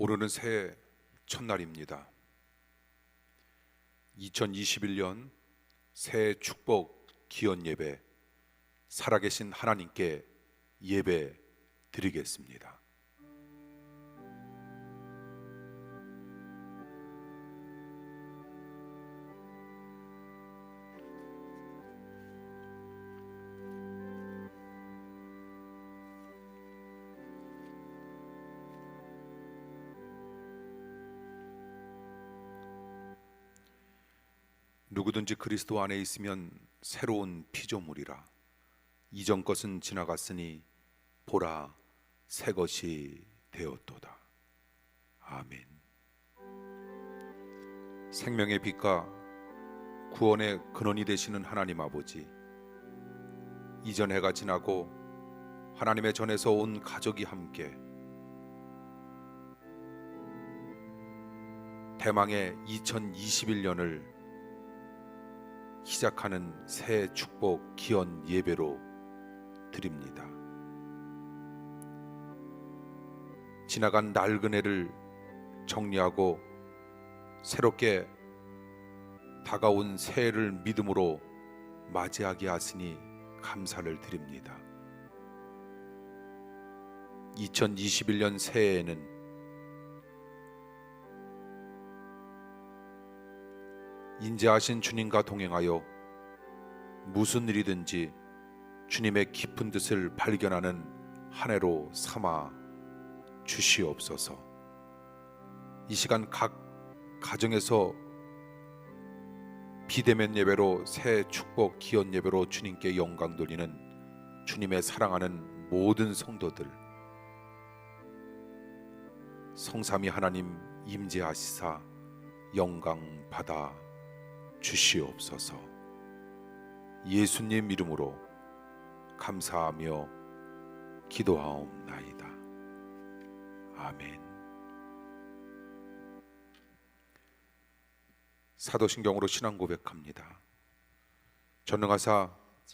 오늘은 새해 첫날입니다. 2021년 새해 축복 기원 예배, 살아계신 하나님께 예배 드리겠습니다. 누구든지 그리스도 안에 있으면 새로운 피조물이라. 이전 것은 지나갔으니 보라 새 것이 되었도다. 아멘. 생명의 빛과 구원의 근원이 되시는 하나님 아버지, 이전 해가 지나고 하나님의 전에서 온 가족이 함께 대망의 2021년을 시작하는 새해 축복 기원 예배로 드립니다. 지나간 낡은 해를 정리하고 새롭게 다가온 새해를 믿음으로 맞이하게 하시니 감사를 드립니다. 2021년 새해에는 인자하신 주님과 동행하여 무슨 일이든지 주님의 깊은 뜻을 발견하는 한 해로 삼아 주시옵소서. 이 시간 각 가정에서 비대면 예배로 새 축복 기원 예배로 주님께 영광 돌리는 주님의 사랑하는 모든 성도들, 성삼위 하나님 임재하시사 영광 받아 주시옵소서. 예수님 이름으로 감사하며 기도하옵나이다. 아멘. 사도신경으로 신앙 고백합니다. 전능하사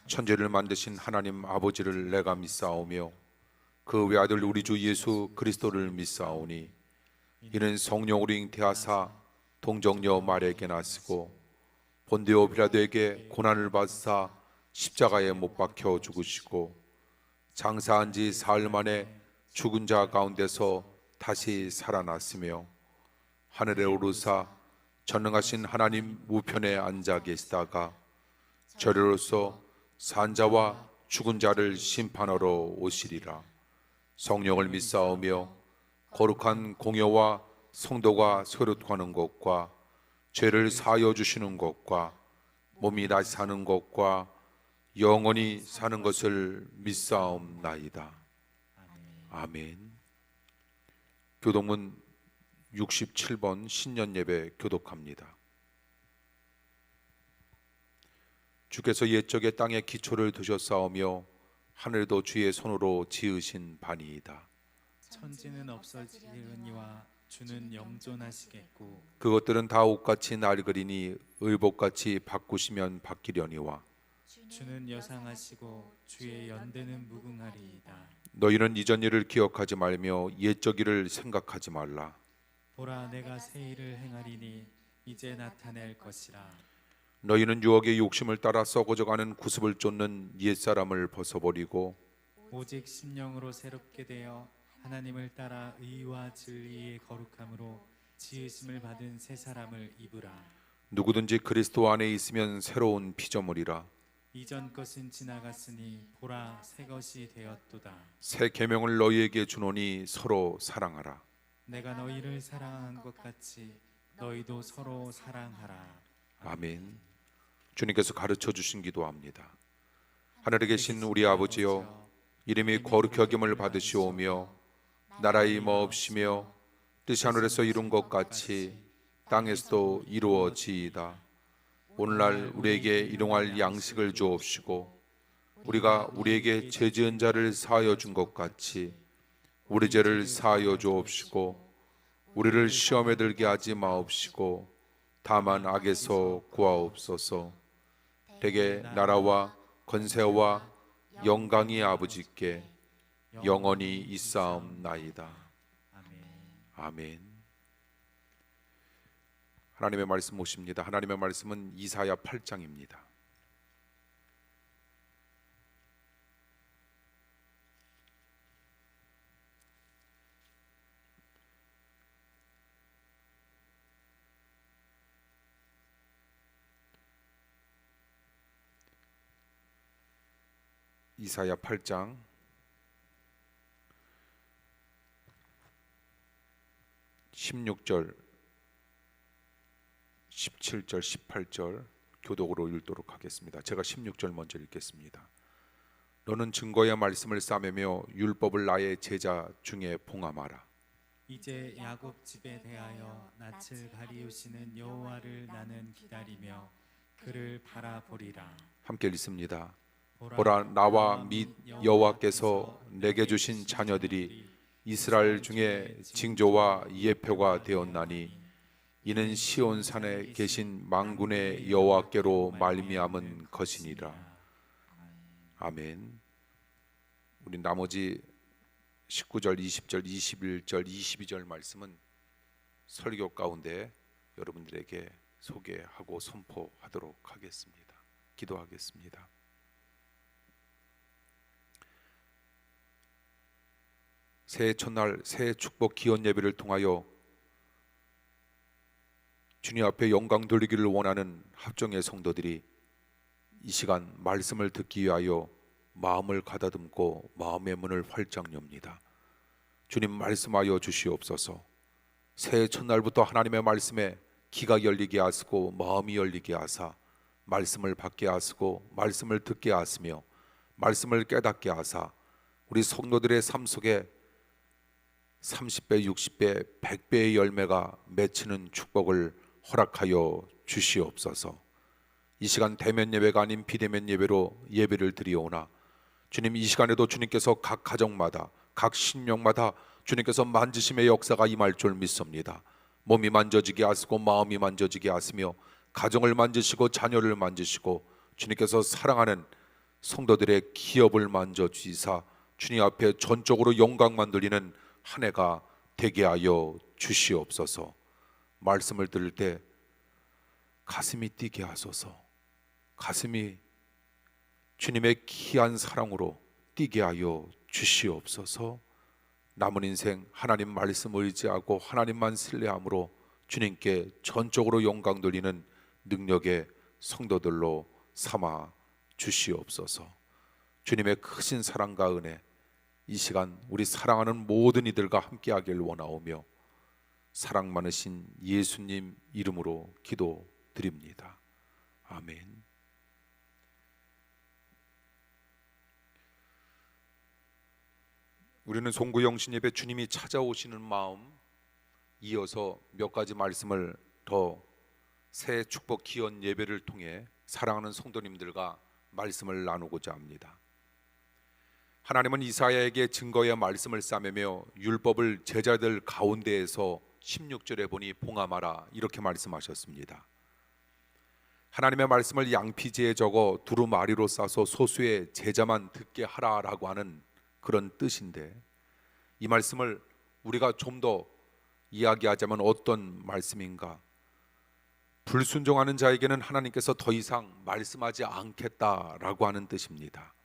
천지를 만드신 하나님 아버지를 내가 믿사오며 그 외아들 우리 주 예수 그리스도를 믿사오니 이는 성령으로 잉태하사 동정녀 마리아에게 나시고 본디오 빌라도에게 고난을 받사 십자가에 못 박혀 죽으시고 장사한 지 사흘 만에 죽은 자 가운데서 다시 살아났으며 하늘에 오르사 전능하신 하나님 우편에 앉아 계시다가 저리로서 산자와 죽은 자를 심판하러 오시리라. 성령을 믿사오며 거룩한 공여와 성도가 소릇하는 것과 죄를 사하여 주시는 것과 몸이 다시 사는 것과 영원히 사는 것을 믿사옵나이다. 아멘. 교독문 67번 신년 예배 교독합니다. 주께서 옛적에 땅에 기초를 두셨사오며 하늘도 주의 손으로 지으신 바니이다. 천지는 없어지려니와 주는 영존하시겠고 그것들은 다 옷같이 낡으리니 의복같이 바꾸시면 바뀌려니와 주는 여상하시고 주의 연대는 무궁하리이다. 너희는 이전 일을 기억하지 말며 옛적 일을 생각하지 말라. 보라 내가 새 일을 행하리니 이제 나타낼 것이라. 너희는 유혹의 욕심을 따라 썩어져가는 구습을 쫓는 옛사람을 벗어버리고 오직 심령으로 새롭게 되어 하나님을 따라 의와 진리의 거룩함으로 지으심을 받은 새 사람을 입으라. 누구든지 그리스도 안에 있으면 새로운 피조물이라. 이전 것은 지나갔으니 보라 새 것이 되었도다. 새 계명을 너희에게 주노니 서로 사랑하라. 내가 너희를 사랑한 것 같이 너희도 서로 사랑하라. 아멘. 주님께서 가르쳐 주신 기도합니다. 하늘에 계신 우리 아버지여, 이름이 거룩히 여김을 받으시오며 나라의 임하옵시며 뜻이 하늘에서 이룬 것 같이 땅에서도 이루어지이다. 오늘날 우리에게 일용할 양식을 주옵시고 우리가 우리에게 죄 지은 자를 사하여 준 것 같이 우리 죄를 사하여 주옵시고 우리를 시험에 들게 하지 마옵시고 다만 악에서 구하옵소서. 대개 나라와 권세와 영광이 아버지께 영원히 있사옵나이다. 아멘. 하나님의 말씀 모십니다. 하나님의 말씀은 이사야 8장입니다. 이사야 8장 16절, 17절, 18절 교독으로 읽도록 하겠습니다. 제가 16절 먼저 읽겠습니다. 너는 증거의 말씀을 싸매며 율법을 나의 제자 중에 봉함하라. 이제 야곱 집에 대하여 낯을 가리우시는 여호와를 나는 기다리며 그를 바라보리라. 함께 읽습니다. 보라, 나와 및 여호와께서 내게 주신 자녀들이 이스라엘 중에 징조와 예표가 되었나니 이는 시온 산에 계신 만군의 여호와께로 말미암은 것이니라. 아멘. 우리 나머지 19절, 20절, 21절, 22절 말씀은 설교 가운데 여러분들에게 소개하고 선포하도록 하겠습니다. 기도하겠습니다. 새해 첫날 새해 축복 기원 예배를 통하여 주님 앞에 영광 돌리기를 원하는 합정의 성도들이 이 시간 말씀을 듣기 위하여 마음을 가다듬고 마음의 문을 활짝 엽니다. 주님 말씀하여 주시옵소서. 새해 첫날부터 하나님의 말씀에 귀가 열리게 하시고 마음이 열리게 하사 말씀을 받게 하시고 말씀을 듣게 하시며 말씀을 깨닫게 하사 우리 성도들의 삶 속에 30배, 60배, 100배의 열매가 맺히는 축복을 허락하여 주시옵소서. 이 시간 대면 예배가 아닌 비대면 예배로 예배를 드리오나 주님 이 시간에도 주님께서 각 가정마다 각 신령마다 주님께서 만지심의 역사가 임할 줄 믿습니다. 몸이 만져지게 하시고 마음이 만져지게 하시며 가정을 만지시고 자녀를 만지시고 주님께서 사랑하는 성도들의 기업을 만져주시사 주님 앞에 전적으로 영광만 돌리는 한 해가 되게 하여 주시옵소서. 말씀을 들을 때 가슴이 뛰게 하소서. 가슴이 주님의 귀한 사랑으로 뛰게 하여 주시옵소서. 남은 인생 하나님 말씀 의지하고 하나님만 신뢰함으로 주님께 전적으로 영광 돌리는 능력의 성도들로 삼아 주시옵소서. 주님의 크신 사랑과 은혜 이 시간 우리 사랑하는 모든 이들과 함께하길 원하오며 사랑 많으신 예수님 이름으로 기도드립니다. 아멘. 우리는 송구영신 예배 주님이 찾아오시는 마음 이어서 몇 가지 말씀을 더 새 축복 기원 예배를 통해 사랑하는 성도님들과 말씀을 나누고자 합니다. 하나님은 이사야에게 증거의 말씀을 싸매며 율법을 제자들 가운데에서 16절에 보니 봉함하라 이렇게 말씀하셨습니다. 하나님의 말씀을 양피지에 적어 두루마리로 싸서 소수의 제자만 듣게 하라라고 하는 그런 뜻인데 이 말씀을 우리가 좀 더 이야기하자면 어떤 말씀인가? 불순종하는 자에게는 하나님께서 더 이상 말씀하지 않겠다라고 하는 뜻입니다.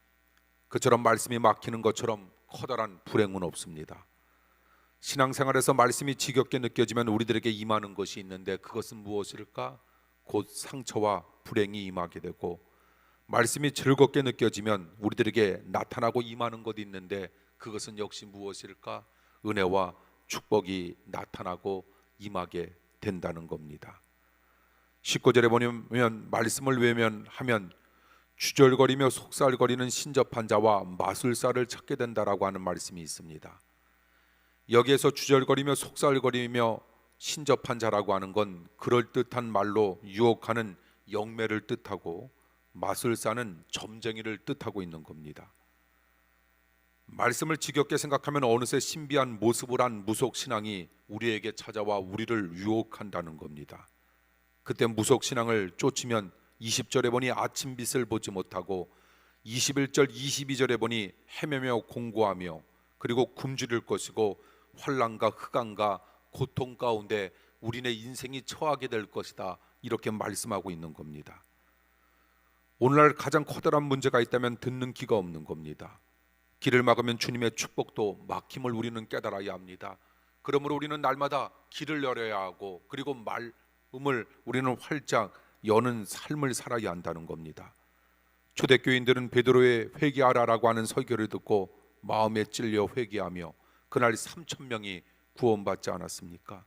그처럼 말씀이 막히는 것처럼 커다란 불행은 없습니다. 신앙생활에서 말씀이 지겹게 느껴지면 우리들에게 임하는 것이 있는데 그것은 무엇일까? 곧 상처와 불행이 임하게 되고 말씀이 즐겁게 느껴지면 우리들에게 나타나고 임하는 것이 있는데 그것은 역시 무엇일까? 은혜와 축복이 나타나고 임하게 된다는 겁니다. 19절에 보면 말씀을 외면하면 주절거리며 속살거리는 신접한 자와 마술사를 찾게 된다라고 하는 말씀이 있습니다. 여기에서 주절거리며 속살거리며 신접한 자라고 하는 건 그럴듯한 말로 유혹하는 영매를 뜻하고 마술사는 점쟁이를 뜻하고 있는 겁니다. 말씀을 지겹게 생각하면 어느새 신비한 모습을 한 무속신앙이 우리에게 찾아와 우리를 유혹한다는 겁니다. 그때 무속신앙을 쫓으면 20절에 보니 아침빛을 보지 못하고 21절, 22절에 보니 헤매며 공고하며 그리고 굶주릴 것이고 환난과 흑암과 고통 가운데 우리네 인생이 처하게 될 것이다, 이렇게 말씀하고 있는 겁니다. 오늘날 가장 커다란 문제가 있다면 듣는 귀가 없는 겁니다. 길을 막으면 주님의 축복도 막힘을 우리는 깨달아야 합니다. 그러므로 우리는 날마다 길을 열어야 하고, 그리고 마음을 우리는 활짝 여는 삶을 살아야 한다는 겁니다. 초대교인들은 베드로의 회개하라라고 하는 설교를 듣고 마음에 찔려 회개하며 그날 3,000명이 구원받지 않았습니까?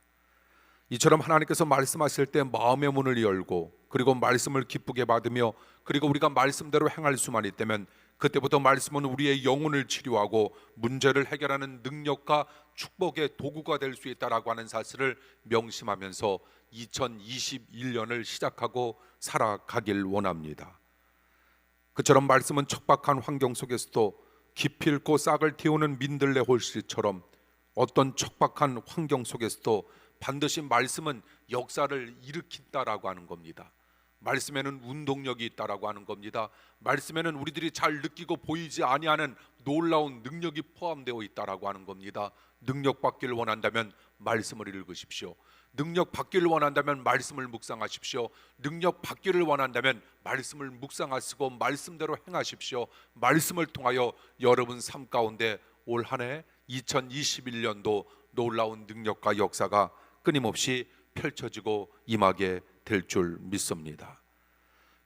이처럼 하나님께서 말씀하실 때 마음의 문을 열고, 그리고 말씀을 기쁘게 받으며, 그리고 우리가 말씀대로 행할 수만 있다면 그때부터 말씀은 우리의 영혼을 치료하고 문제를 해결하는 능력과 축복의 도구가 될 수 있다라고 하는 사실을 명심하면서 2021년을 시작하고 살아가길 원합니다. 그처럼 말씀은 척박한 환경 속에서도 기필코 싹을 틔우는 민들레 홀씨처럼 어떤 척박한 환경 속에서도 반드시 말씀은 역사를 일으킨다라고 하는 겁니다. 말씀에는 운동력이 있다라고 하는 겁니다. 말씀에는 우리들이 잘 느끼고 보이지 아니하는 놀라운 능력이 포함되어 있다라고 하는 겁니다. 능력 받기를 원한다면 말씀을 읽으십시오. 능력 받기를 원한다면 말씀을 묵상하십시오. 능력 받기를 원한다면 말씀을 묵상하시고 말씀대로 행하십시오. 말씀을 통하여 여러분 삶 가운데 올 한 해 2021년도 놀라운 능력과 역사가 끊임없이 펼쳐지고 임하게 될 줄 믿습니다.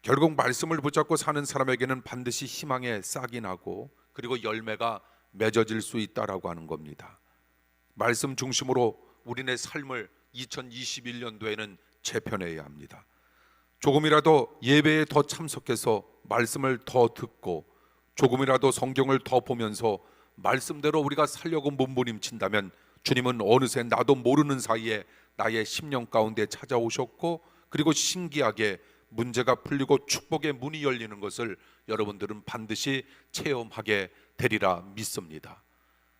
결국 말씀을 붙잡고 사는 사람에게는 반드시 희망의 싹이 나고, 그리고 열매가 맺어질 수 있다라고 하는 겁니다. 말씀 중심으로 우리네 삶을 2021년도에는 재편해야 합니다. 조금이라도 예배에 더 참석해서 말씀을 더 듣고, 조금이라도 성경을 더 보면서 말씀대로 우리가 살려고 몸부림친다면 주님은 어느새 나도 모르는 사이에 나의 심령 가운데 찾아오셨고, 그리고 신기하게 문제가 풀리고 축복의 문이 열리는 것을 여러분들은 반드시 체험하게 되리라 믿습니다.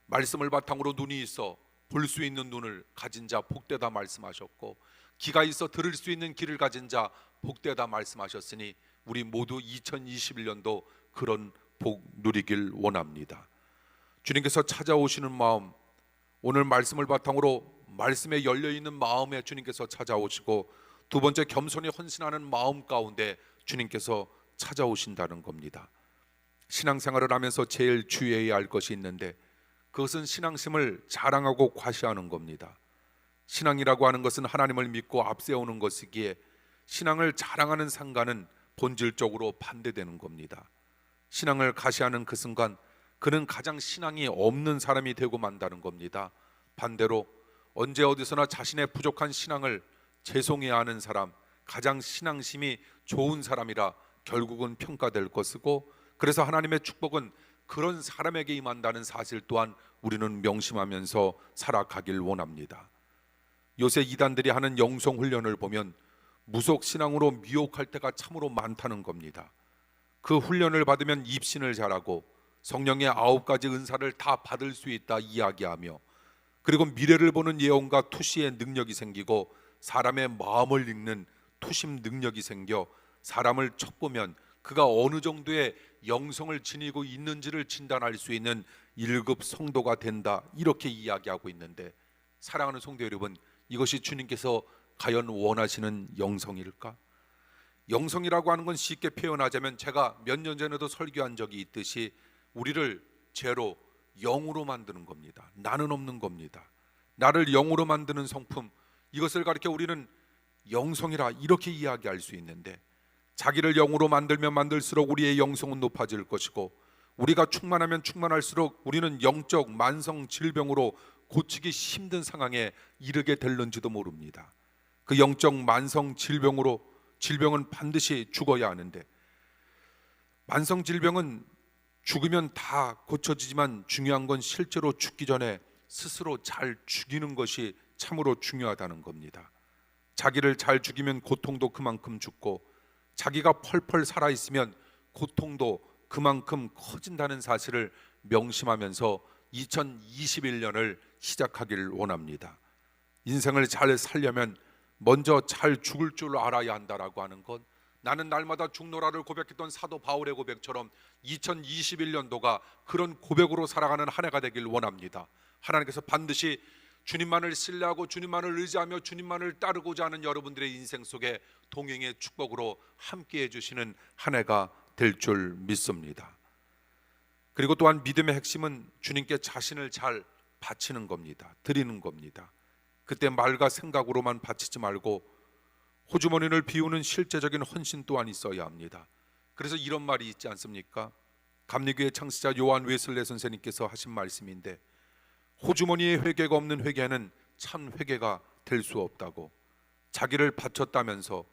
말씀을 바탕으로 눈이 있어 볼 수 있는 눈을 가진 자 복되다 말씀하셨고, 귀가 있어 들을 수 있는 귀를 가진 자 복되다 말씀하셨으니 우리 모두 2021년도 그런 복 누리길 원합니다. 주님께서 찾아오시는 마음, 오늘 말씀을 바탕으로 말씀에 열려있는 마음에 주님께서 찾아오시고, 두 번째 겸손히 헌신하는 마음 가운데 주님께서 찾아오신다는 겁니다. 신앙생활을 하면서 제일 주의해야 할 것이 있는데, 그것은 신앙심을 자랑하고 과시하는 겁니다. 신앙이라고 하는 것은 하나님을 믿고 앞세우는 것이기에 신앙을 자랑하는 상관은 본질적으로 반대되는 겁니다. 신앙을 과시하는 그 순간 그는 가장 신앙이 없는 사람이 되고 만다는 겁니다. 반대로 언제 어디서나 자신의 부족한 신앙을 죄송해야 하는 사람, 가장 신앙심이 좋은 사람이라 결국은 평가될 것이고, 그래서 하나님의 축복은 그런 사람에게 임한다는 사실 또한 우리는 명심하면서 살아가길 원합니다. 요새 이단들이 하는 영성 훈련을 보면 무속 신앙으로 미혹할 때가 참으로 많다는 겁니다. 그 훈련을 받으면 입신을 잘하고 성령의 9가지 은사를 다 받을 수 있다 이야기하며, 그리고 미래를 보는 예언과 투시의 능력이 생기고 사람의 마음을 읽는 투심 능력이 생겨 사람을 척보면 그가 어느 정도의 영성을 지니고 있는지를 진단할 수 있는 1급 성도가 된다, 이렇게 이야기하고 있는데, 사랑하는 성도 여러분, 이것이 주님께서 과연 원하시는 영성일까? 영성이라고 하는 건 쉽게 표현하자면 제가 몇 년 전에도 설교한 적이 있듯이 우리를 죄로 영으로 만드는 겁니다. 나는 없는 겁니다. 나를 영으로 만드는 성품, 이것을 가리켜 우리는 영성이라 이렇게 이야기할 수 있는데, 자기를 영으로 만들면 만들수록 우리의 영성은 높아질 것이고, 우리가 충만하면 충만할수록 우리는 영적 만성 질병으로 고치기 힘든 상황에 이르게 될는지도 모릅니다. 그 영적 만성 질병은 반드시 죽어야 하는데, 만성 질병은 죽으면 다 고쳐지지만 중요한 건 실제로 죽기 전에 스스로 잘 죽이는 것이 참으로 중요하다는 겁니다. 자기를 잘 죽이면 고통도 그만큼 죽고, 자기가 펄펄 살아있으면 고통도 그만큼 커진다는 사실을 명심하면서 2021년을 시작하길 원합니다. 인생을 잘 살려면 먼저 잘 죽을 줄 알아야 한다라고 하는 것, 나는 날마다 죽노라를 고백했던 사도 바울의 고백처럼 2021년도가 그런 고백으로 살아가는 한 해가 되길 원합니다. 하나님께서 반드시 주님만을 신뢰하고 주님만을 의지하며 주님만을 따르고자 하는 여러분들의 인생 속에 동행의 축복으로 함께해 주시는 한 해가 될 줄 믿습니다. 그리고 또한 믿음의 핵심은 주님께 자신을 잘 바치는 겁니다. 드리는 겁니다. 그때 말과 생각으로만 바치지 말고 호주머니를 비우는 실제적인 헌신 또한 있어야 합니다. 그래서 이런 말이 있지 않습니까? 감리교회 창시자 요한 웨슬레 선생님께서 하신 말씀인데, 호주머니에 회개가 없는 회개는 참 회개가 될 수 없다고. 자기를 바쳤다면서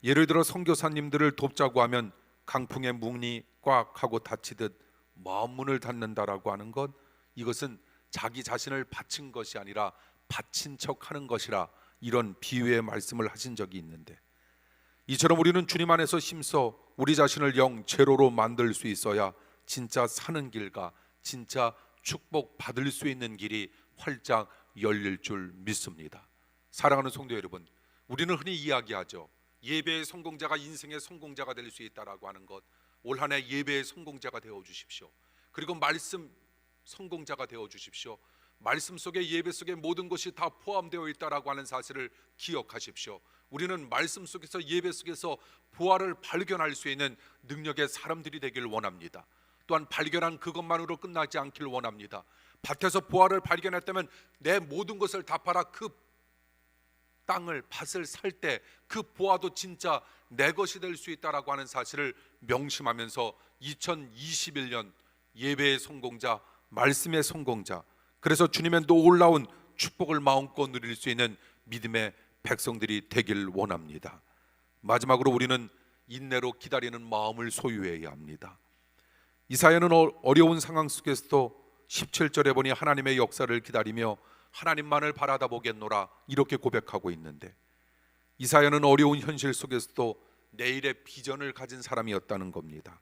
예를 들어 선교사님들을 돕자고 하면 강풍에 문이 꽉 하고 닫히듯 마음 문을 닫는다라고 하는 것, 이것은 자기 자신을 바친 것이 아니라 바친 척하는 것이라, 이런 비유의 말씀을 하신 적이 있는데, 이처럼 우리는 주님 안에서 힘써 우리 자신을 영 제로로 만들 수 있어야 진짜 사는 길과 진짜 축복 받을 수 있는 길이 활짝 열릴 줄 믿습니다. 사랑하는 성도 여러분, 우리는 흔히 이야기하죠. 예배의 성공자가 인생의 성공자가 될 수 있다라고 하는 것. 올 한 해 예배의 성공자가 되어 주십시오. 그리고 말씀 성공자가 되어 주십시오. 말씀 속에, 예배 속에 모든 것이 다 포함되어 있다라고 하는 사실을 기억하십시오. 우리는 말씀 속에서, 예배 속에서 부활을 발견할 수 있는 능력의 사람들이 되길 원합니다. 또한 발견한 그것만으로 끝나지 않길 원합니다. 밭에서 부활을 발견했다면 내 모든 것을 다 팔아 그 땅을, 밭을 살 때 그 부활도 진짜 내 것이 될 수 있다라고 하는 사실을 명심하면서 2021년 예배의 성공자, 말씀의 성공자, 그래서 주님의 놀라운 축복을 마음껏 누릴 수 있는 믿음의 백성들이 되길 원합니다. 마지막으로 우리는 인내로 기다리는 마음을 소유해야 합니다. 이사야는 어려운 상황 속에서도 17절에 보니 하나님의 역사를 기다리며 하나님만을 바라다 보겠노라, 이렇게 고백하고 있는데, 이사야는 어려운 현실 속에서도 내일의 비전을 가진 사람이었다는 겁니다.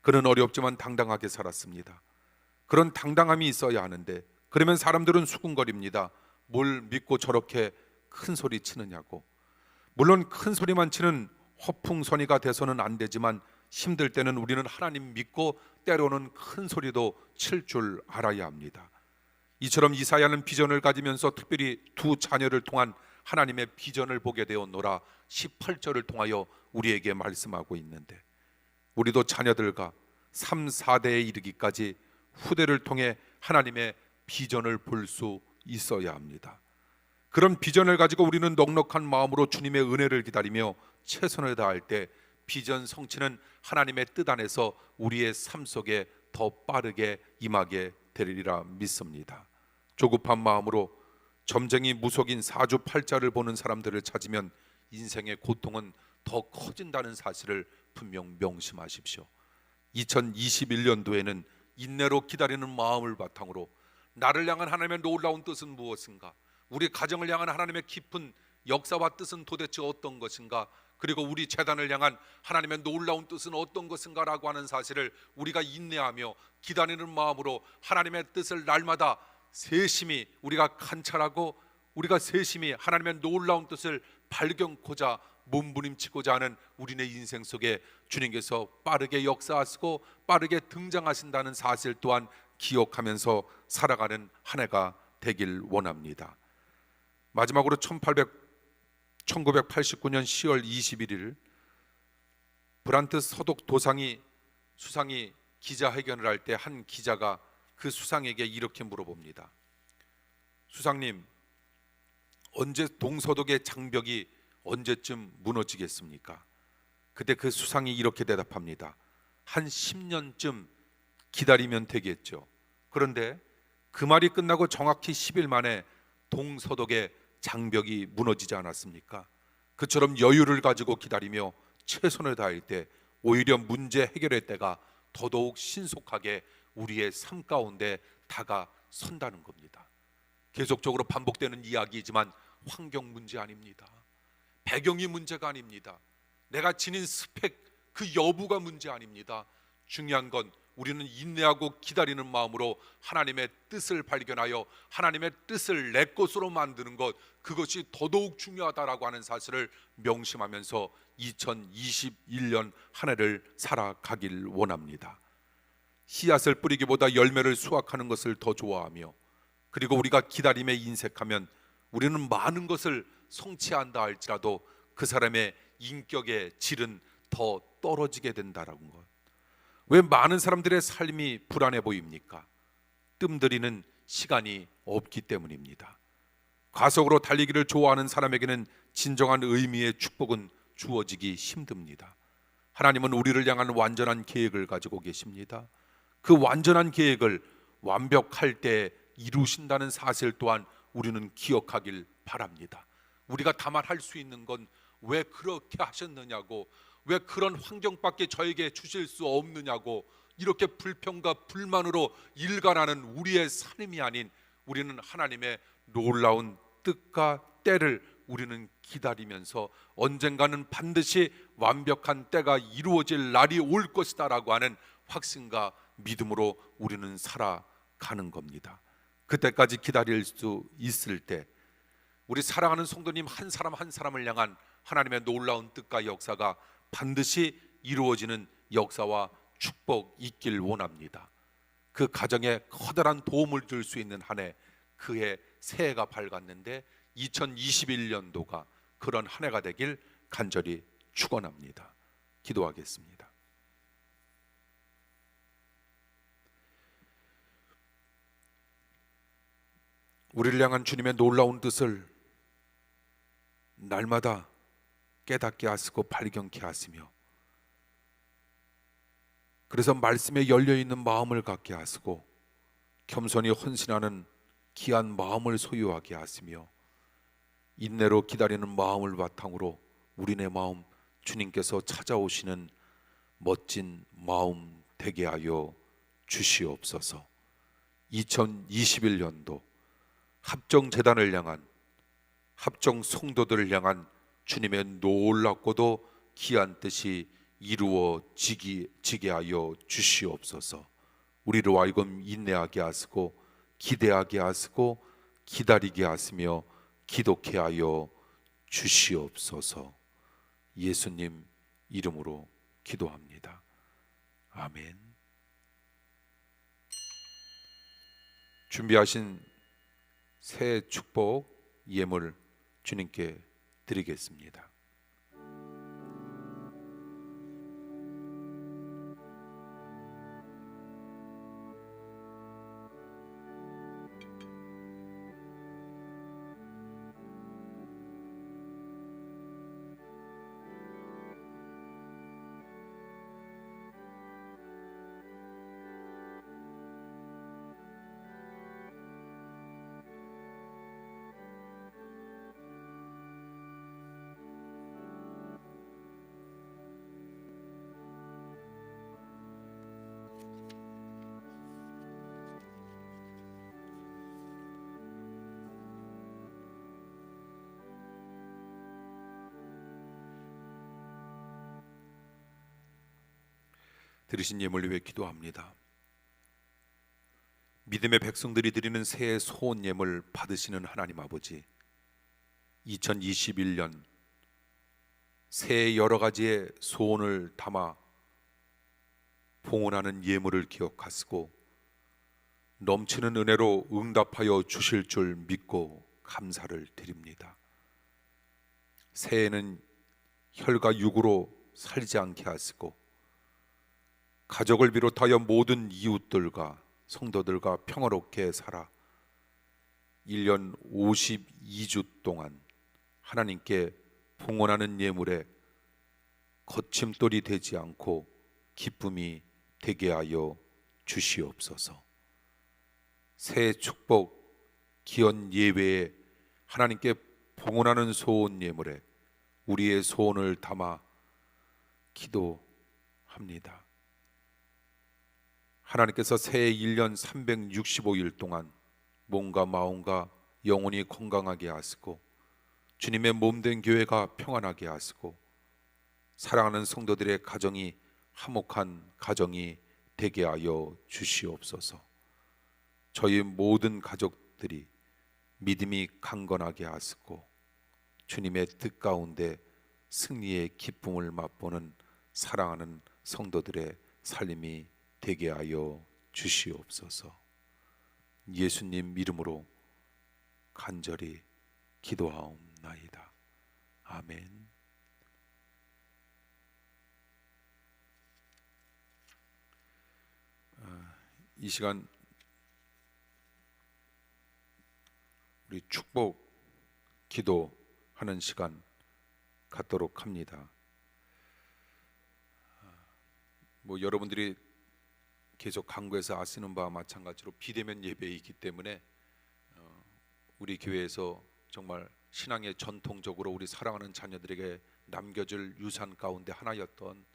그는 어렵지만 당당하게 살았습니다. 그런 당당함이 있어야 하는데, 그러면 사람들은 수군거립니다. 뭘 믿고 저렇게 큰 소리 치느냐고. 물론 큰 소리만 치는 허풍선이가 돼서는 안 되지만, 힘들 때는 우리는 하나님 믿고 때로는 큰 소리도 칠 줄 알아야 합니다. 이처럼 이사야는 비전을 가지면서 특별히 두 자녀를 통한 하나님의 비전을 보게 되었노라, 18절을 통하여 우리에게 말씀하고 있는데, 우리도 자녀들과 3, 4대에 이르기까지 후대를 통해 하나님의 비전을 볼 수 있어야 합니다. 그런 비전을 가지고 우리는 넉넉한 마음으로 주님의 은혜를 기다리며 최선을 다할 때 비전 성취는 하나님의 뜻 안에서 우리의 삶 속에 더 빠르게 임하게 되리라 믿습니다. 조급한 마음으로 점쟁이 무속인 사주팔자를 보는 사람들을 찾으면 인생의 고통은 더 커진다는 사실을 분명 명심하십시오. 2021년도에는 인내로 기다리는 마음을 바탕으로 나를 향한 하나님의 놀라운 뜻은 무엇인가, 우리 가정을 향한 하나님의 깊은 역사와 뜻은 도대체 어떤 것인가, 그리고 우리 재단을 향한 하나님의 놀라운 뜻은 어떤 것인가 라고 하는 사실을 우리가 인내하며 기다리는 마음으로 하나님의 뜻을 날마다 세심히 우리가 관찰하고, 우리가 세심히 하나님의 놀라운 뜻을 발견코자 몸부림치고자 하는 우리네 인생 속에 주님께서 빠르게 역사하시고 빠르게 등장하신다는 사실 또한 기억하면서 살아가는 한 해가 되길 원합니다. 마지막으로 1989년 10월 21일 브란트 서독 도상이 수상이 기자회견을 할 때 한 기자가 그 수상에게 이렇게 물어봅니다. 수상님, 언제 동서독의 장벽이 언제쯤 무너지겠습니까? 그때 그 수상이 이렇게 대답합니다. 한 10년쯤 기다리면 되겠죠. 그런데 그 말이 끝나고 정확히 10일 만에 동서독의 장벽이 무너지지 않았습니까? 그처럼 여유를 가지고 기다리며 최선을 다할 때 오히려 문제 해결의 때가 더더욱 신속하게 우리의 삶 가운데 다가선다는 겁니다. 계속적으로 반복되는 이야기이지만 환경 문제 아닙니다. 배경이 문제가 아닙니다. 내가 지닌 스펙 그 여부가 문제 아닙니다. 중요한 건 우리는 인내하고 기다리는 마음으로 하나님의 뜻을 발견하여 하나님의 뜻을 내 것으로 만드는 것, 그것이 더더욱 중요하다라고 하는 사실을 명심하면서 2021년 한 해를 살아가길 원합니다. 씨앗을 뿌리기보다 열매를 수확하는 것을 더 좋아하며, 그리고 우리가 기다림에 인색하면 우리는 많은 것을 성취한다 할지라도 그 사람의 인격의 질은 더 떨어지게 된다라는 것. 왜 많은 사람들의 삶이 불안해 보입니까? 뜸들이는 시간이 없기 때문입니다. 과속으로 달리기를 좋아하는 사람에게는 진정한 의미의 축복은 주어지기 힘듭니다. 하나님은 우리를 향한 완전한 계획을 가지고 계십니다. 그 완전한 계획을 완벽할 때 이루신다는 사실 또한 우리는 기억하길 바랍니다. 우리가 다만 할 수 있는 건 왜 그렇게 하셨느냐고, 왜 그런 환경밖에 저에게 주실 수 없느냐고 이렇게 불평과 불만으로 일관하는 우리의 삶이 아닌, 우리는 하나님의 놀라운 뜻과 때를 우리는 기다리면서 언젠가는 반드시 완벽한 때가 이루어질 날이 올 것이다 라고 하는 확신과 믿음으로 우리는 살아가는 겁니다. 그때까지 기다릴 수 있을 때 우리 사랑하는 성도님 한 사람 한 사람을 향한 하나님의 놀라운 뜻과 역사가 반드시 이루어지는 역사와 축복 있길 원합니다. 그 가정에 커다란 도움을 줄 수 있는 한 해, 그해 새해가 밝았는데 2021년도가 그런 한 해가 되길 간절히 축원합니다. 기도하겠습니다. 우리를 향한 주님의 놀라운 뜻을 날마다 깨닫게 하시고 발견케 하시며, 그래서 말씀에 열려있는 마음을 갖게 하시고 겸손히 헌신하는 귀한 마음을 소유하게 하시며, 인내로 기다리는 마음을 바탕으로 우리네 마음 주님께서 찾아오시는 멋진 마음 되게 하여 주시옵소서. 2021년도 합정재단을 향한, 합정 성도들을 향한 주님의 놀랍고도 귀한 뜻이 이루어지게 하여 주시옵소서. 우리로 하여금 인내하게 하시고 기대하게 하시고 기다리게 하시며 기도케 하여 주시옵소서. 예수님 이름으로 기도합니다. 아멘. 준비하신 새 축복 예물 주님께 드리겠습니다. 드리신 예물을 위해 기도합니다. 믿음의 백성들이 드리는 새해 소원 예물 받으시는 하나님 아버지, 2021년 새해 여러 가지의 소원을 담아 봉헌하는 예물을 기억하시고 넘치는 은혜로 응답하여 주실 줄 믿고 감사를 드립니다. 새해에는 혈과 육으로 살지 않게 하시고 가족을 비롯하여 모든 이웃들과 성도들과 평화롭게 살아 1년 52주 동안 하나님께 봉헌하는 예물에 거침돌이 되지 않고 기쁨이 되게 하여 주시옵소서. 새해 축복 기원 예외에 하나님께 봉헌하는 소원 예물에 우리의 소원을 담아 기도합니다. 하나님께서 새해 1년 365일 동안 몸과 마음과 영혼이 건강하게 하시고 주님의 몸된 교회가 평안하게 하시고 사랑하는 성도들의 가정이 화목한 가정이 되게 하여 주시옵소서. 저희 모든 가족들이 믿음이 강건하게 하시고 주님의 뜻 가운데 승리의 기쁨을 맛보는 사랑하는 성도들의 삶이 되게 하여 주시옵소서. 예수님 이름으로 간절히 기도하옵나이다. 아멘. 이 시간 우리 축복 기도하는 시간 갖도록 합니다. 여러분들이 계속 강구해서 아시는 바와 마찬가지로 비대면 예배이기 때문에 우리 교회에서 정말 신앙의 전통적으로 우리 사랑하는 자녀들에게 남겨줄 유산 가운데 하나였던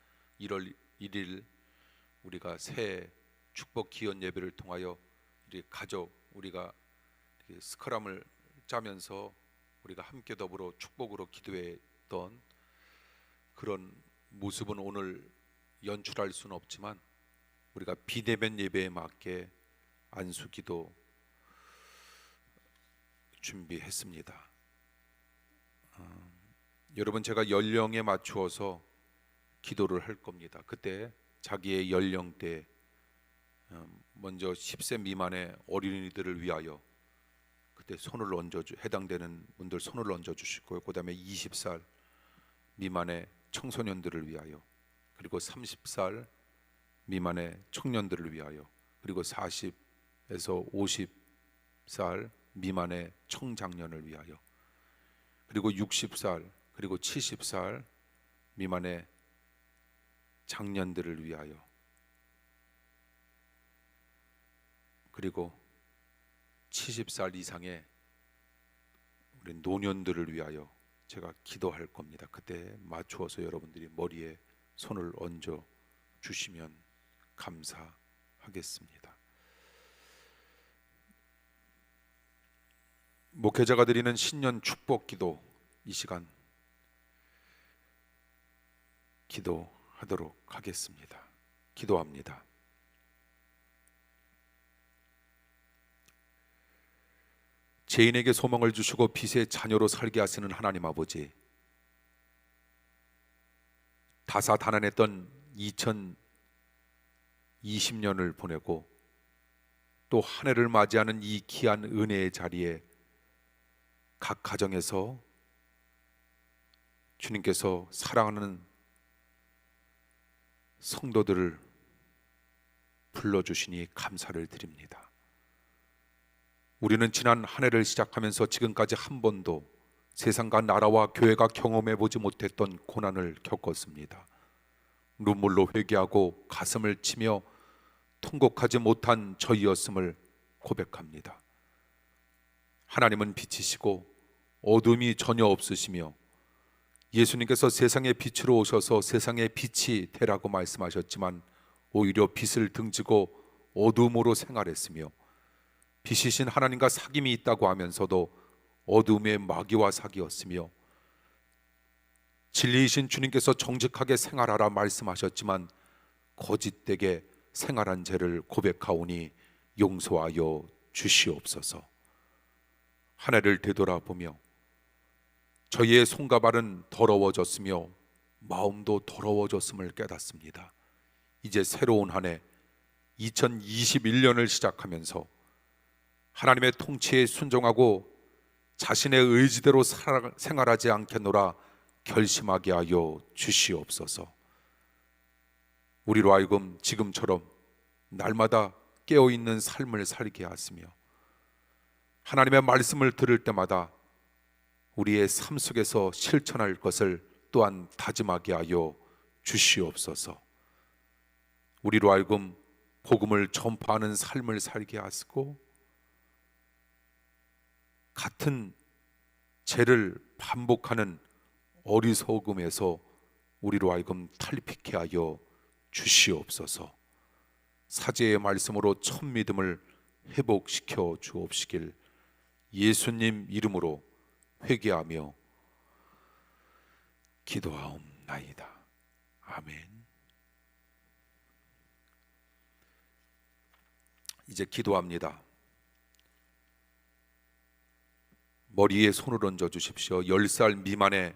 1월 1일 우리가 새 축복 기원 예배를 통하여 우리 가족 우리가 스크럼을 짜면서 우리가 함께 더불어 축복으로 기도했던 그런 모습은 오늘 연출할 수는 없지만 우리가 비대면 예배에 맞게 안수기도 준비했습니다. 여러분, 제가 연령에 맞추어서 기도를 할 겁니다. 그때 자기의 연령대 먼저 10세 미만의 어린이들을 위하여 그때 손을 얹어주 해당되는 분들 손을 얹어 주시고요. 그다음에 20살 미만의 청소년들을 위하여, 그리고 30살 미만의 청년들을 위하여, 그리고 40에서 50살 미만의 청장년을 위하여, 그리고 60살 그리고 70살 미만의 장년들을 위하여, 그리고 70살 이상의 우리 노년들을 위하여 제가 기도할 겁니다. 그때 맞추어서 여러분들이 머리에 손을 얹어 주시면 감사하겠습니다. 목회자가 드리는 신년 축복 기도, 이 시간 기도하도록 하겠습니다. 기도합니다. 죄인에게 소망을 주시고 빛의 자녀로 살게 하시는 하나님 아버지, 다사다난했던 2020년을 보내고 또 한 해를 맞이하는 이 귀한 은혜의 자리에 각 가정에서 주님께서 사랑하는 성도들을 불러주시니 감사를 드립니다. 우리는 지난 한 해를 시작하면서 지금까지 한 번도 세상과 나라와 교회가 경험해 보지 못했던 고난을 겪었습니다. 눈물로 회개하고 가슴을 치며 통곡하지 못한 저희였음을 고백합니다. 하나님은 빛이시고 어둠이 전혀 없으시며 예수님께서 세상의 빛으로 오셔서 세상의 빛이 되라고 말씀하셨지만 오히려 빛을 등지고 어둠으로 생활했으며, 빛이신 하나님과 사귐이 있다고 하면서도 어둠의 마귀와 사귀었으며, 진리이신 주님께서 정직하게 생활하라 말씀하셨지만 거짓되게 생활한 죄를 고백하오니 용서하여 주시옵소서. 한 해를 되돌아보며 저희의 손과 발은 더러워졌으며 마음도 더러워졌음을 깨닫습니다. 이제 새로운 한 해 2021년을 시작하면서 하나님의 통치에 순종하고 자신의 의지대로 생활하지 않겠노라 결심하게 하여 주시옵소서. 우리로 하여금 지금처럼 날마다 깨어있는 삶을 살게 하시며 하나님의 말씀을 들을 때마다 우리의 삶 속에서 실천할 것을 또한 다짐하게 하여 주시옵소서. 우리로 하여금 복음을 전파하는 삶을 살게 하시고 같은 죄를 반복하는 어리석음에서 우리로 하여금 탈피케 하여 주시옵소서. 사제의 말씀으로 첫 믿음을 회복시켜 주옵시길 예수님 이름으로 회개하며 기도하옵나이다. 아멘. 이제 기도합니다. 머리에 손을 얹어 주십시오. 10살 미만의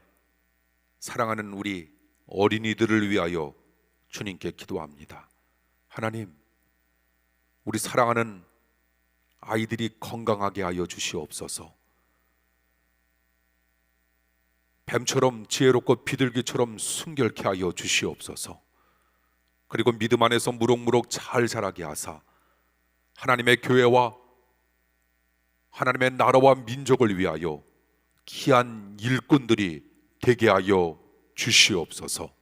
사랑하는 우리 어린이들을 위하여 주님께 기도합니다. 하나님, 우리 사랑하는 아이들이 건강하게 하여 주시옵소서. 뱀처럼 지혜롭고 비둘기처럼 순결케 하여 주시옵소서. 그리고 믿음 안에서 무럭무럭 잘 자라게 하사 하나님의 교회와 하나님의 나라와 민족을 위하여 귀한 일꾼들이 되게 하여 주시옵소서.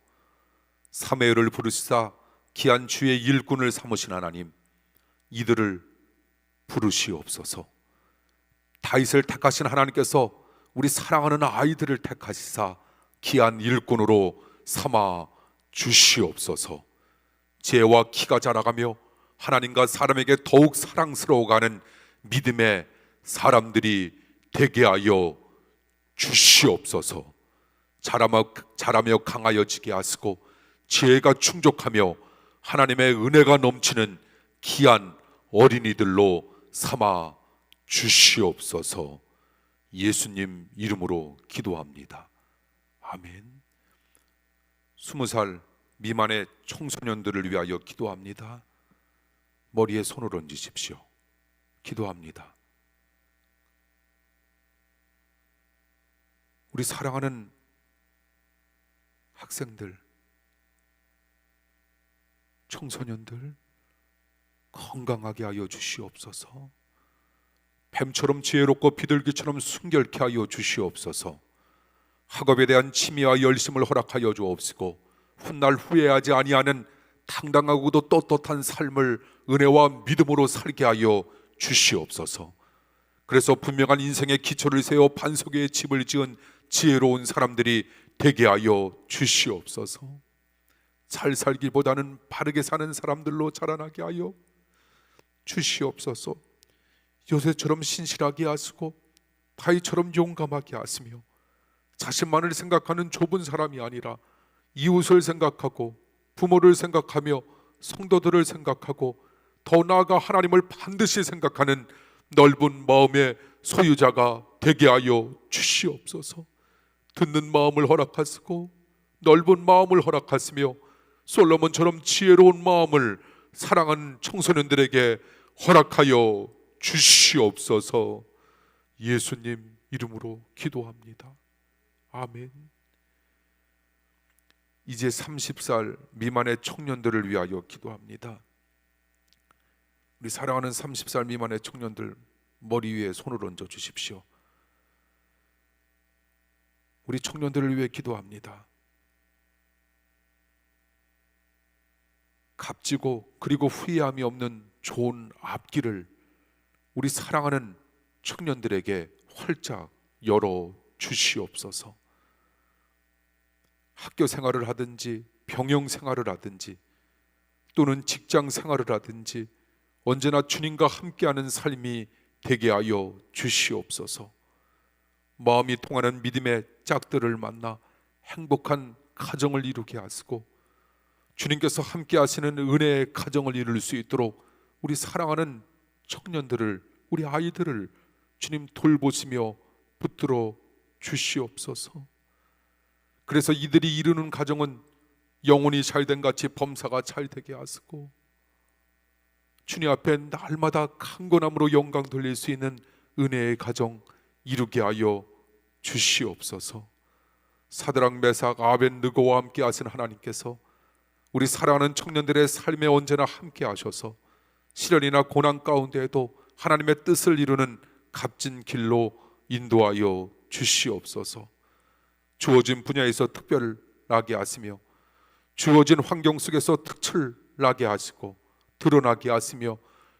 사무엘을 부르시사 귀한 주의 일꾼을 삼으신 하나님, 이들을 부르시옵소서. 다윗을 택하신 하나님께서 우리 사랑하는 아이들을 택하시사 귀한 일꾼으로 삼아 주시옵소서. 지혜와 키가 자라가며 하나님과 사람에게 더욱 사랑스러워가는 믿음의 사람들이 되게 하여 주시옵소서. 자라며 강하여지게 하시고 지혜가 충족하며 하나님의 은혜가 넘치는 귀한 어린이들로 삼아 주시옵소서. 예수님 이름으로 기도합니다. 아멘. 20살 미만의 청소년들을 위하여 기도합니다. 머리에 손을 얹으십시오. 기도합니다. 우리 사랑하는 학생들, 청소년들 건강하게 하여 주시옵소서. 뱀처럼 지혜롭고 비둘기처럼 순결케 하여 주시옵소서. 학업에 대한 취미와 열심을 허락하여 주옵시고 훗날 후회하지 아니하는 당당하고도 떳떳한 삶을 은혜와 믿음으로 살게 하여 주시옵소서. 그래서 분명한 인생의 기초를 세워 반석 위에 집을 지은 지혜로운 사람들이 되게 하여 주시옵소서. 잘 살기보다는 바르게 사는 사람들로 자라나게 하여 주시옵소서. 요새처럼 신실하게 하시고 다윗처럼 용감하게 하시며 자신만을 생각하는 좁은 사람이 아니라 이웃을 생각하고 부모를 생각하며 성도들을 생각하고 더 나아가 하나님을 반드시 생각하는 넓은 마음의 소유자가 되게 하여 주시옵소서. 듣는 마음을 허락하시고 넓은 마음을 허락하시며 솔로몬처럼 지혜로운 마음을 사랑하는 청소년들에게 허락하여 주시옵소서. 예수님 이름으로 기도합니다. 아멘. 이제 30살 미만의 청년들을 위하여 기도합니다. 우리 사랑하는 30살 미만의 청년들 머리 위에 손을 얹어 주십시오. 우리 청년들을 위해 기도합니다. 값지고 그리고 후회함이 없는 좋은 앞길을 우리 사랑하는 청년들에게 활짝 열어 주시옵소서. 학교 생활을 하든지 병영 생활을 하든지 또는 직장 생활을 하든지 언제나 주님과 함께하는 삶이 되게 하여 주시옵소서. 마음이 통하는 믿음의 짝들을 만나 행복한 가정을 이루게 하시고 주님께서 함께 하시는 은혜의 가정을 이룰 수 있도록 우리 사랑하는 청년들을, 우리 아이들을 주님 돌보시며 붙들어 주시옵소서. 그래서 이들이 이루는 가정은 영혼이 잘된 같이 범사가 잘 되게 하시고 주님 앞에 날마다 강건함으로 영광 돌릴 수 있는 은혜의 가정 이루게 하여 주시옵소서. 사드락 메삭 아벳느고와 함께 하신 하나님께서 우리 사랑하는 청년들의 삶에 언제나 함께 하셔서 시련이나 고난 가운데에도 하나님의 뜻을 이루는 값진 길로 인도하여 주시옵소서. 주어진 분야에서 특별하게 하시며 주어진 환경 속에서 특출나게 하시고 드러나게 하시며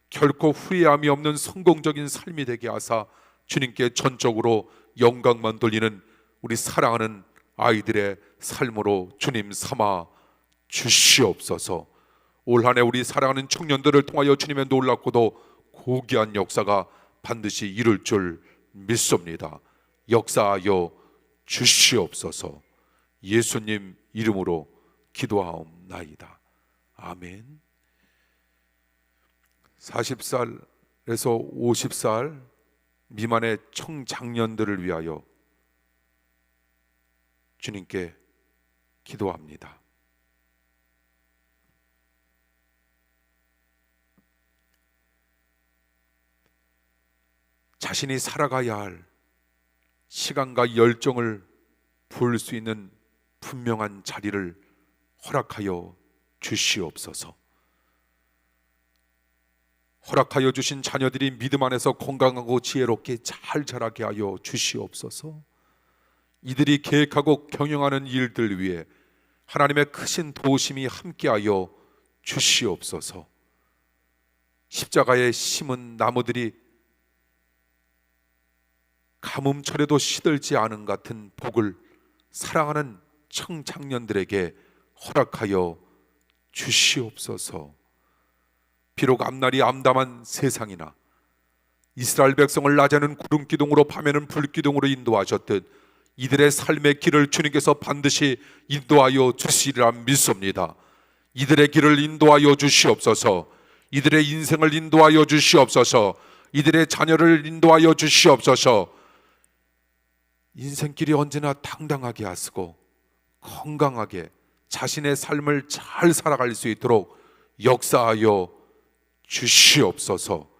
결코 후회함이 없는 성공적인 삶이 되게 하사 주님께 전적으로 영광만 돌리는 우리 사랑하는 아이들의 삶으로 주님 삼아 주시옵소서. 올 한 해 우리 사랑하는 청년들을 통하여 주님의 놀랍고도 고귀한 역사가 반드시 이룰 줄 믿습니다. 역사하여 주시옵소서. 예수님 이름으로 기도하옵나이다. 아멘. 40살에서 50살 미만의 청장년들을 위하여 주님께 기도합니다. 자신이 살아가야 할 시간과 열정을 부을 수 있는 분명한 자리를 허락하여 주시옵소서. 허락하여 주신 자녀들이 믿음 안에서 건강하고 지혜롭게 잘 자라게 하여 주시옵소서. 이들이 계획하고 경영하는 일들 위해 하나님의 크신 도우심이 함께하여 주시옵소서. 십자가에 심은 나무들이 가뭄철에도 시들지 않은 같은 복을 사랑하는 청장년들에게 허락하여 주시옵소서. 비록 앞날이 암담한 세상이나 이스라엘 백성을 낮에는 구름기둥으로 밤에는 불기둥으로 인도하셨듯 이들의 삶의 길을 주님께서 반드시 인도하여 주시리라 믿습니다. 이들의 길을 인도하여 주시옵소서. 이들의 인생을 인도하여 주시옵소서. 이들의 자녀를 인도하여 주시옵소서. 인생길이 언제나 당당하게 하시고 건강하게 자신의 삶을 잘 살아갈 수 있도록 역사하여 주시옵소서.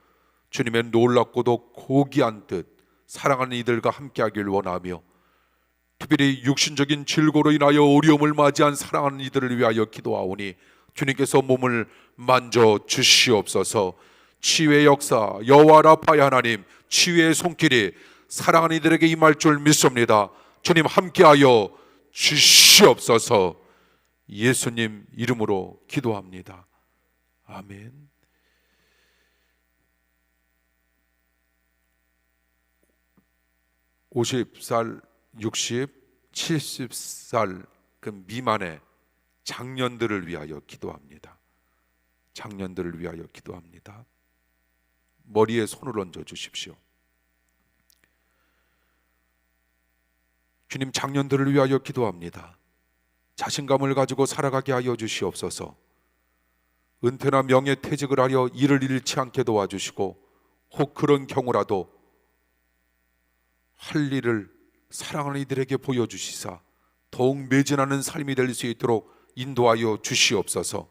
주님의 놀랍고도 고귀한 뜻 사랑하는 이들과 함께하길 원하며 특별히 육신적인 질고로 인하여 어려움을 맞이한 사랑하는 이들을 위하여 기도하오니 주님께서 몸을 만져 주시옵소서. 치유의 역사 여호와 라파의 하나님, 치유의 손길이 사랑하는 이들에게 임할 줄 믿습니다. 주님 함께하여 주시옵소서. 예수님 이름으로 기도합니다. 아멘. 50살, 60, 70살 그 미만의 장년들을 위하여 기도합니다. 장년들을 위하여 기도합니다. 머리에 손을 얹어 주십시오. 주님, 장년들을 위하여 기도합니다. 자신감을 가지고 살아가게 하여 주시옵소서. 은퇴나 명예퇴직을 하려 일을 잃지 않게 도와주시고 혹 그런 경우라도 할 일을 사랑하는 이들에게 보여주시사 더욱 매진하는 삶이 될 수 있도록 인도하여 주시옵소서.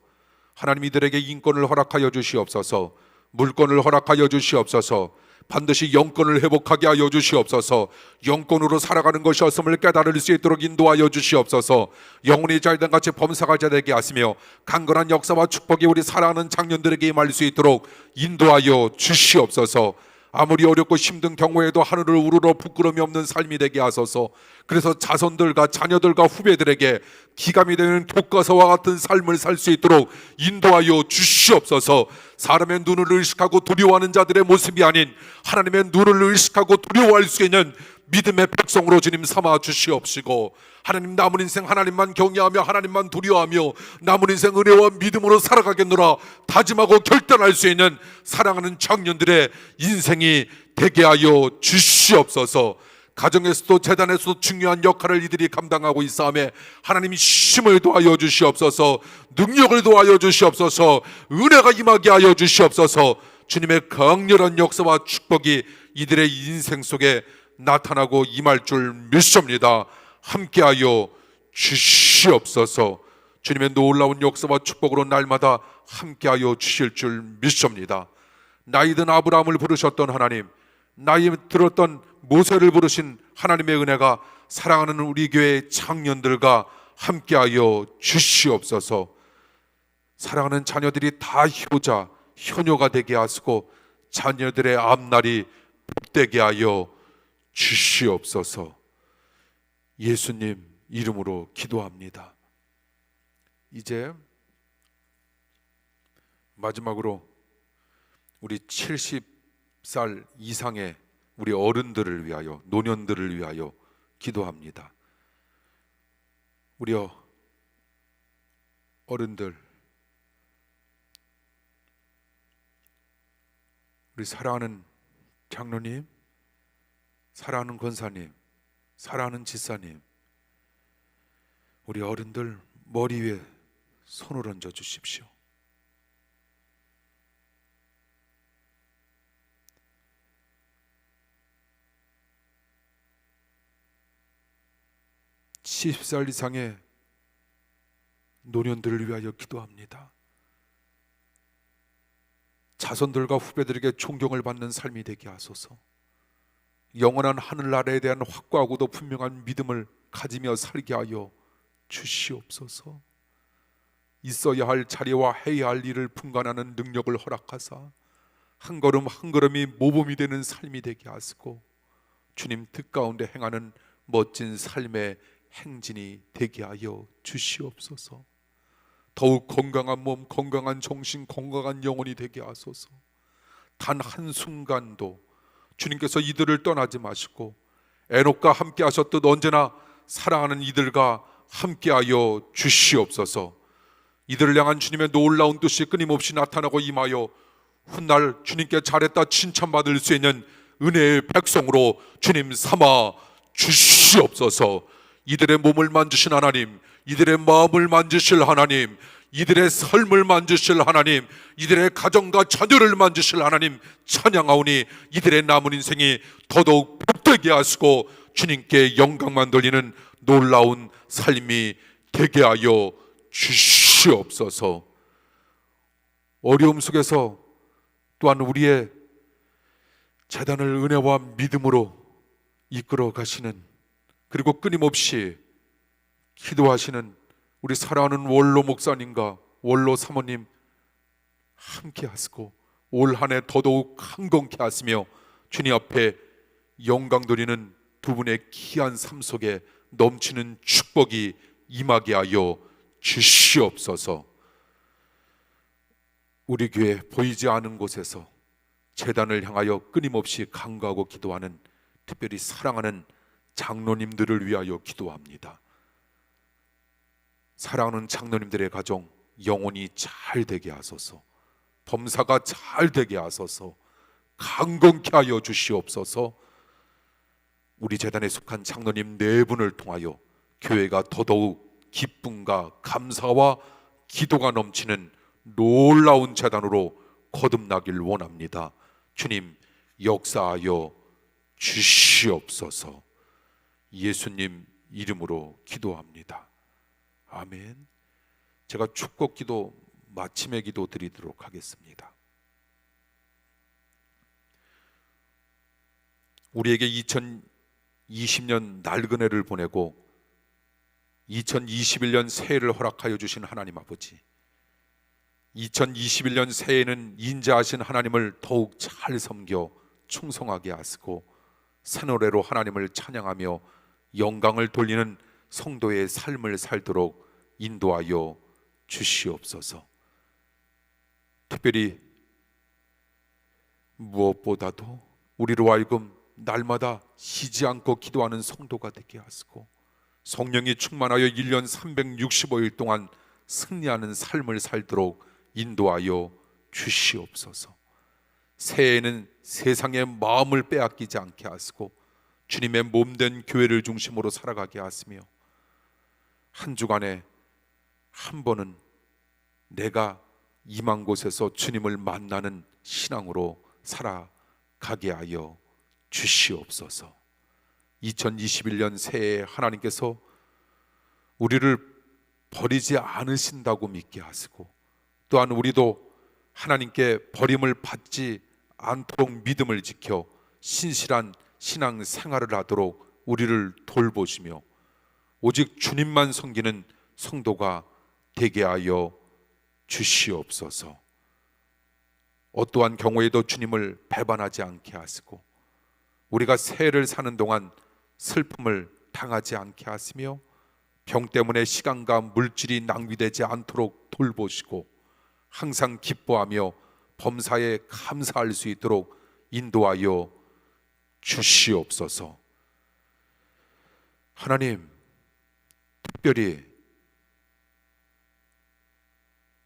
하나님, 이들에게 인권을 허락하여 주시옵소서. 물권을 허락하여 주시옵소서. 반드시 영권을 회복하게 하여 주시옵소서. 영권으로 살아가는 것이었음을 깨달을 수 있도록 인도하여 주시옵소서. 영혼이 잘된 같이 범사가 되게 하시며 강건한 역사와 축복이 우리 사랑하는 장년들에게 임할 수 있도록 인도하여 주시옵소서. 아무리 어렵고 힘든 경우에도 하늘을 우러러 부끄러움이 없는 삶이 되게 하소서. 그래서 자손들과 자녀들과 후배들에게 기감이 되는 교과서와 같은 삶을 살 수 있도록 인도하여 주시옵소서. 사람의 눈을 의식하고 두려워하는 자들의 모습이 아닌 하나님의 눈을 의식하고 두려워할 수 있는 믿음의 백성으로 주님 삼아 주시옵시고, 하나님, 남은 인생 하나님만 경외하며 하나님만 두려워하며 남은 인생 은혜와 믿음으로 살아가겠노라 다짐하고 결단할 수 있는 사랑하는 청년들의 인생이 되게 하여 주시옵소서. 가정에서도 재단에서도 중요한 역할을 이들이 감당하고 있사오매 하나님이 힘을 도하여 주시옵소서. 능력을 도하여 주시옵소서. 은혜가 임하게 하여 주시옵소서. 주님의 강렬한 역사와 축복이 이들의 인생 속에 나타나고 임할 줄 믿습니다. 함께하여 주시옵소서. 주님의 놀라운 역사와 축복으로 날마다 함께하여 주실 줄 믿습니다. 나이든 아브라함을 부르셨던 하나님, 나이 들었던 모세를 부르신 하나님의 은혜가 사랑하는 우리 교회 청년들과 함께하여 주시옵소서. 사랑하는 자녀들이 다 효자, 효녀가 되게 하시고 자녀들의 앞날이 복되게 하여 주시옵소서. 예수님 이름으로 기도합니다. 이제 마지막으로 우리 70살 이상의 우리 어른들을 위하여, 노년들을 위하여 기도합니다. 우리 어른들, 우리 사랑하는 장로님, 사랑하는 권사님, 사랑하는 지사님, 우리 어른들 머리 위에 손을 얹어 주십시오. (70살) 이상의 노년들을 위하여 기도합니다. 자손들과 후배들에게 존경을 받는 삶이 되게 하소서. 영원한 하늘나라에 대한 확고하고도 분명한 믿음을 가지며 살게 하여 주시옵소서. 있어야 할 자리와 해야 할 일을 분간하는 능력을 허락하사 한 걸음 한 걸음이 모범이 되는 삶이 되게 하시고 주님 뜻 가운데 행하는 멋진 삶의 행진이 되게 하여 주시옵소서. 더욱 건강한 몸, 건강한 정신, 건강한 영혼이 되게 하소서. 단 한순간도 주님께서 이들을 떠나지 마시고 에녹과 함께 하셨듯 언제나 사랑하는 이들과 함께하여 주시옵소서. 이들을 향한 주님의 놀라운 뜻이 끊임없이 나타나고 임하여 훗날 주님께 잘했다 칭찬받을 수 있는 은혜의 백성으로 주님 삼아 주시옵소서. 이들의 몸을 만지신 하나님, 이들의 마음을 만지실 하나님, 이들의 삶을 만지실 하나님, 이들의 가정과 자녀를 만지실 하나님 찬양하오니 이들의 남은 인생이 더더욱 복되게 하시고 주님께 영광만 돌리는 놀라운 삶이 되게 하여 주시옵소서. 어려움 속에서 또한 우리의 재단을 은혜와 믿음으로 이끌어 가시는, 그리고 끊임없이 기도하시는 우리 사랑하는 원로 목사님과 원로 사모님 함께 하시고 올 한 해 더더욱 강건케 하시며 주님 앞에 영광 돌리는 두 분의 귀한 삶 속에 넘치는 축복이 임하게 하여 주시옵소서. 우리 교회 보이지 않은 곳에서 재단을 향하여 끊임없이 간구하고 기도하는, 특별히 사랑하는 장로님들을 위하여 기도합니다. 사랑하는 장로님들의 가정 영혼이 잘 되게 하소서. 범사가 잘 되게 하소서. 강건케 하여 주시옵소서. 우리 재단에 속한 장로님 네 분을 통하여 교회가 더더욱 기쁨과 감사와 기도가 넘치는 놀라운 재단으로 거듭나길 원합니다. 주님 역사하여 주시옵소서. 예수님 이름으로 기도합니다. 아멘. 제가 축복 기도 마침의 기도 드리도록 하겠습니다. 우리에게 2020년 낡은 해를 보내고 2021년 새해를 허락하여 주신 하나님 아버지, 2021년 새해에는 인자하신 하나님을 더욱 잘 섬겨 충성하게 하시고 새 노래로 하나님을 찬양하며 영광을 돌리는 성도의 삶을 살도록 인도하여 주시옵소서. 특별히 무엇보다도 우리로 하여금 날마다 쉬지 않고 기도하는 성도가 되게 하시고 성령이 충만하여 1년 365일 동안 승리하는 삶을 살도록 인도하여 주시옵소서. 새해에는 세상의 마음을 빼앗기지 않게 하시고 주님의 몸된 교회를 중심으로 살아가게 하시며 한 주간에 한 번은 내가 임한 곳에서 주님을 만나는 신앙으로 살아가게 하여 주시옵소서. 2021년 새해에 하나님께서 우리를 버리지 않으신다고 믿게 하시고 또한 우리도 하나님께 버림을 받지 않도록 믿음을 지켜 신실한 신앙 생활을 하도록 우리를 돌보시며 오직 주님만 섬기는 성도가 되게 하여 주시옵소서. 어떠한 경우에도 주님을 배반하지 않게 하시고 우리가 새해를 사는 동안 슬픔을 당하지 않게 하시며 병 때문에 시간과 물질이 낭비되지 않도록 돌보시고 항상 기뻐하며 범사에 감사할 수 있도록 인도하여 주시옵소서. 하나님, 특별히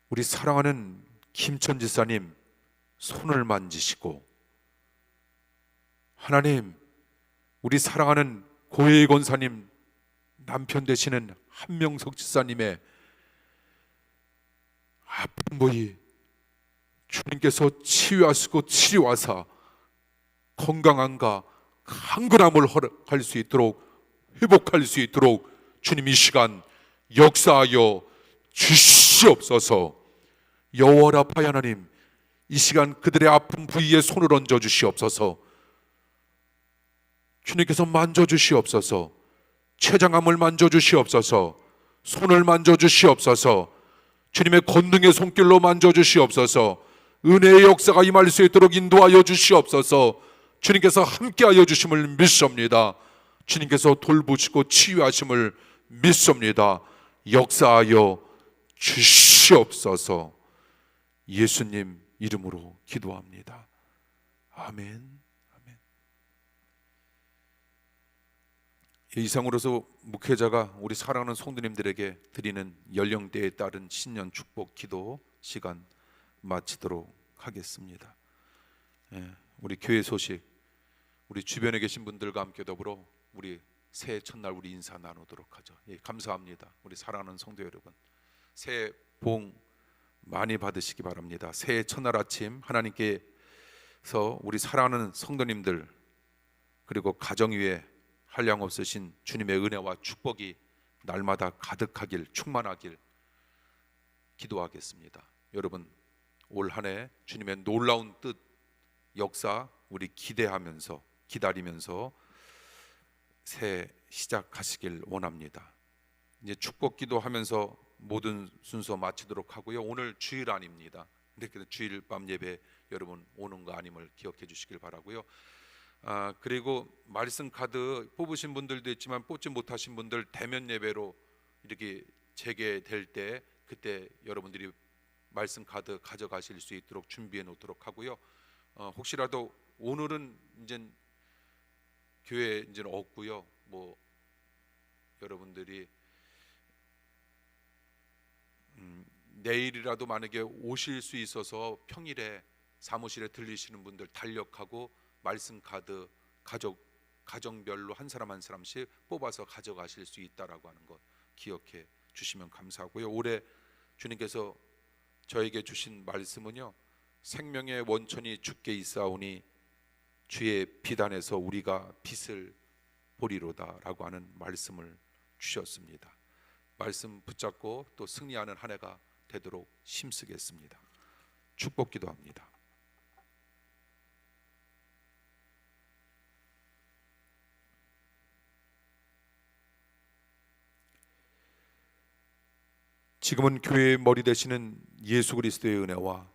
우리 사랑하는 김천 지사님 손을 만지시고 하나님, 우리 사랑하는 고혜의 권사님 남편 되시는 한명석 지사님의 아픈 부위 주님께서 치유하시고 치료하사 건강함과 강건함을 허락할 수 있도록 회복할 수 있도록 주님 이 시간 역사하여 주시옵소서. 여호와 라파 하나님, 이 시간 그들의 아픈 부위에 손을 얹어 주시옵소서. 주님께서 만져주시옵소서. 췌장암을 만져주시옵소서. 손을 만져주시옵소서. 주님의 권능의 손길로 만져주시옵소서. 은혜의 역사가 임할 수 있도록 인도하여 주시옵소서. 주님께서 함께하여 주심을 믿습니다. 주님께서 돌보시고 치유하심을 믿습니다. 역사하여 주시옵소서. 예수님 이름으로 기도합니다. 아멘. 아멘. 이상으로서 목회자가 우리 사랑하는 성도님들에게 드리는 연령대에 따른 신년 축복 기도 시간 마치도록 하겠습니다. 우리 교회 소식, 우리 주변에 계신 분들과 함께 더불어 우리 새해 첫날 우리 인사 나누도록 하죠. 감사합니다. 우리 사랑하는 성도 여러분, 새해 복 많이 받으시기 바랍니다. 새해 첫날 아침 하나님께서 우리 사랑하는 성도님들 그리고 가정 위에 한량없으신 주님의 은혜와 축복이 날마다 가득하길, 충만하길 기도하겠습니다. 여러분, 올 한 해 주님의 놀라운 뜻, 역사 우리 기대하면서 기다리면서 새해 시작하시길 원합니다. 이제 축복 기도하면서 모든 순서 마치도록 하고요. 오늘 주일 아닙니다. 근데 주일 밤 예배 여러분 오는 거 아님을 기억해 주시길 바라고요. 그리고 말씀 카드 뽑으신 분들도 있지만 뽑지 못하신 분들 대면 예배로 이렇게 재개될 때 그때 여러분들이 말씀 카드 가져가실 수 있도록 준비해 놓도록 하고요. 혹시라도 오늘은 이제 교회 이제 없고요. 뭐 여러분들이 내일이라도 만약에 오실 수 있어서 평일에 사무실에 들리시는 분들 달력하고 말씀 카드 가정별로 한 사람 한 사람씩 뽑아서 가져가실 수 있다라고 하는 것 기억해 주시면 감사하고요. 올해 주님께서 저에게 주신 말씀은요, 생명의 원천이 주께 있사오니 주의 비단에서 우리가 빛을 보리로다라고 하는 말씀을 주셨습니다. 말씀 붙잡고 또 승리하는 한 해가 되도록 힘쓰겠습니다. 축복 기도합니다. 지금은 교회의 머리 되시는 예수 그리스도의 은혜와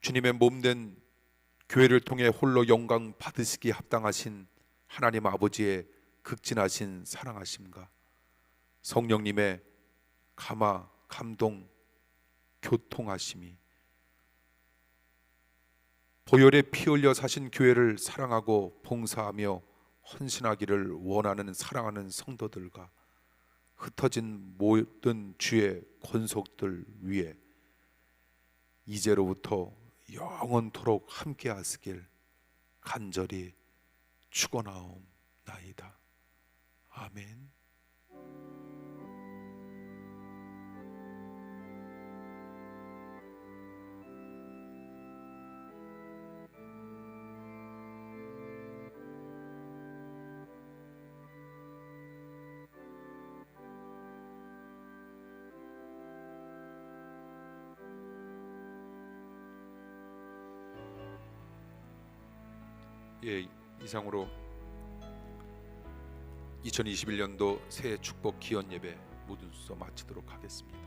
주님의 몸된 교회를 통해 홀로 영광 받으시기 합당하신 하나님 아버지의 극진하신 사랑하심과 성령님의 감화, 감동, 교통하심이 보혈에 피 흘려 사신 교회를 사랑하고 봉사하며 헌신하기를 원하는 사랑하는 성도들과 흩어진 모든 주의 권속들 위에 이제로부터 영원토록 함께 하시길 간절히 축원하옵나이다. 아멘. 이상으로 2021년도 새해 축복 기원 예배 모든 순서 마치도록 하겠습니다.